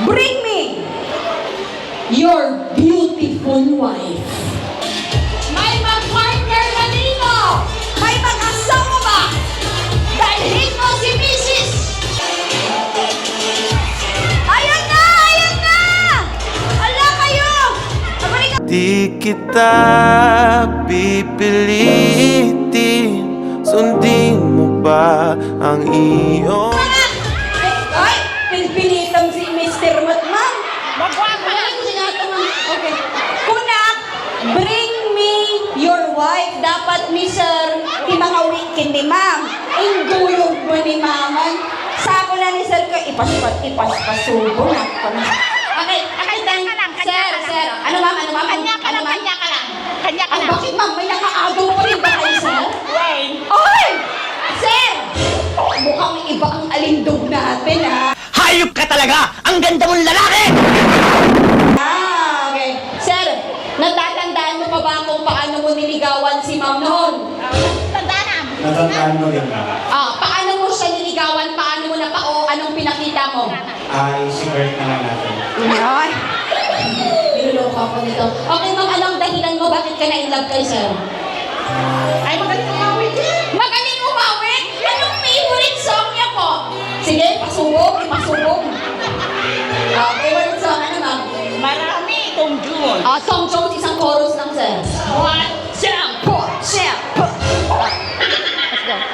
Bring me your beautiful wife. May mag-partner na dito! May mag-asawa ba? Dalhin mo si Mrs. Ayan na! Ayan na! Ala kayo! Abalik ka! Di kita pipilitin, sundin mo ba ang iyong Ay! Pinpilitan si Mr. Matman. Magwag pa lang. Okay. Kunak, bring me your wife. Dapat ni sir, di mga weekend ni ma'am. Indulog mo ni maman. Sako na ni sir ko, ipasubo na. Okay, then, sir. Ano ma'am? Kanya ka lang. Bakit ma'am? May nakaagaw pa rin ba kayo, sir? Wayne. Oy! Sir! Mukhang iba ang alindog natin, ha? Hayop ka talaga! Ang ganda mong lalaki! Okay. Sir, natatandaan mo pa ba kung paano mo niligawan si ma'am noon? Tandaan. Natandaan mo rin ba? Paano mo siya niligawan? Paano mo napao? Anong pinakita mo? I-secret na lang natin. Ay! Niloloko ako nito. Okay, ma'am, anong dahilan mo? Bakit ka na-in-love kay sir? Ay, magaling umawit yan. Magaling umawit! Anong favorite song niya po? Sige, ipasubog. Okay, what song? Ano, ma'am? Marami itong June. Song Jones, isang chorus lang, sir. One, shampoo.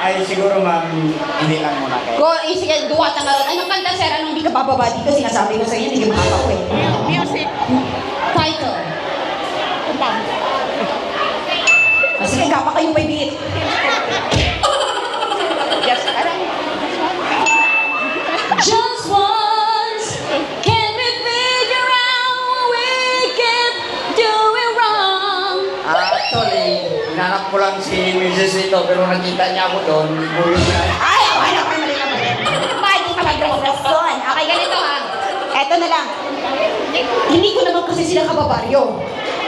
Ay, siguro ma'am, hindi lang muna kayo. Sige, duwat ang aron. Anong kanta, sir? Anong hindi ka bababa dito? Sinasabi ko sa inyo, hindi ka makakauwi. Music. Title. Kantang. Sige, kapa kayo may beat. Yes, alam. Just once, can we figure out what we kept doing wrong? Actually, hinanap ko lang si Mrs. ito, pero nakita niya ako doon, buyog na. Ay, wala kayo mali naman. Hindi pa mag-rason. Okay, ganito ha. Eto na lang. Hindi ko naman kasi sila kababaryo.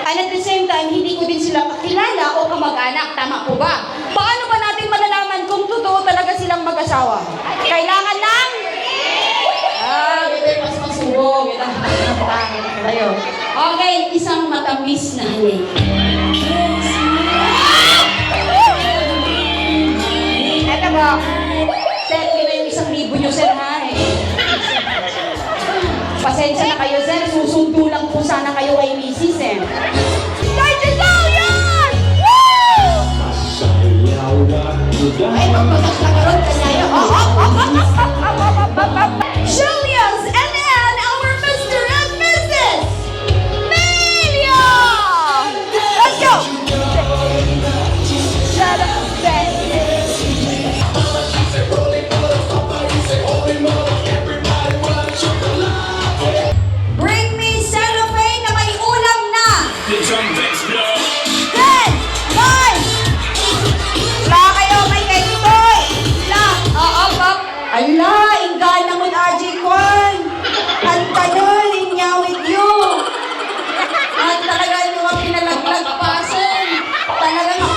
And at the same time, hindi ko din sila kakilala o kamag-anak. Tama po ba? Paano ba natin malalaman kung totoo talaga silang mag-asawa? Kailangan lang... Bebe, mas masubog. Okay, isang matamis na halik. Eto ba? Sir, yun na yung 1,000 nyo, sir, ha? Pasensya na kayo, sir. Susundo lang po sana kayo kay Mrs. eh. Start to go! Yan! Woo! Ay, magpagas na karoon. Kanyayo. Julius and then our Mr. and Mrs. Melia! Let's go! Shut up, Bring me cellophane na may ulam na! 10! 9! Wala kayo, may ketoy! Pop! Ala, inggan na mo na, Kwan! Ang tanol, inya with you! At talaga yung mga pinalaglag pasan! Talagang,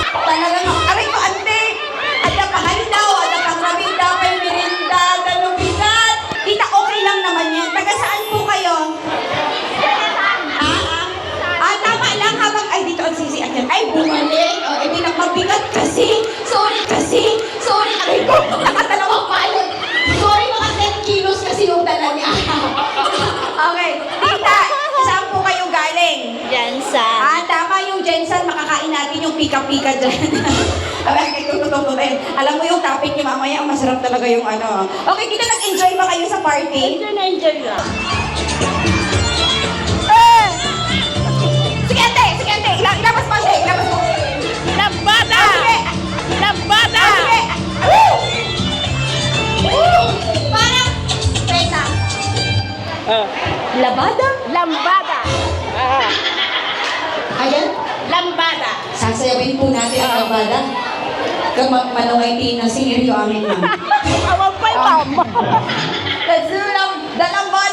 aray ko, ante! At napangan daw, at napangamit daw kay Mirinda, ganun bigat! Tita, okay lang naman yan. Taga saan po kayo? Tama lang habang, ay dito ang sisi at yan. Ay, bumalik! Di na mabigat kasi! Sorry! Aray ko, nakadalawang palot! Sorry, mga 10 kilos kasi yung dala niya. Okay, tita, saan po kayo galing? Jensen. Tama yung Jensen, makakain natin yung pika-pika dyan. Okay, tututututin. Alam mo yung topic niyo mamaya, masarap talaga yung ano. Okay, kita nag-enjoy ba kayo sa party? Enjoy lang. Sige, ante! Ilabas mo, ante! Ilabas mo! Lambada! Lambada! Sige! Woo! Woo! Parang, teka. Labada? Lambada. Ayan. Lambada. Sasayawin po natin ang labada. Kung manungay na siniryo amin na. Awan pa yung mama. The lambada